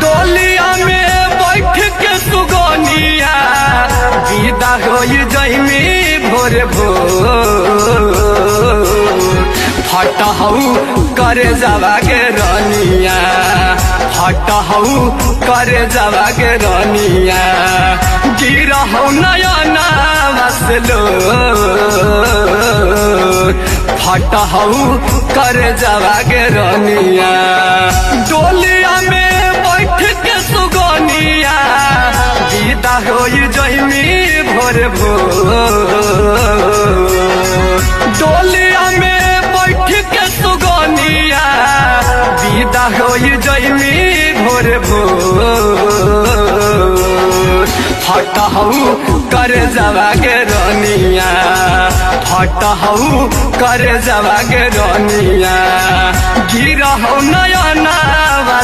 डोलिया में बैठ के सुगनिया विदा हो जइमी भोर भोर हटहु करे जावा के रनिया हटहु करे जावा के रनिया गिरहु नयना मसलो हटहु करे जावा के रनिया डोलिया में बैठ के सुगनिया विदा हो जइमी भोर भोर डोलिया में बैठ के सुगनिया विदा हो जइमी भोर भोर हटहु करे जावा के रनिया हटहु करे जावा के रनिया गिरहु नयना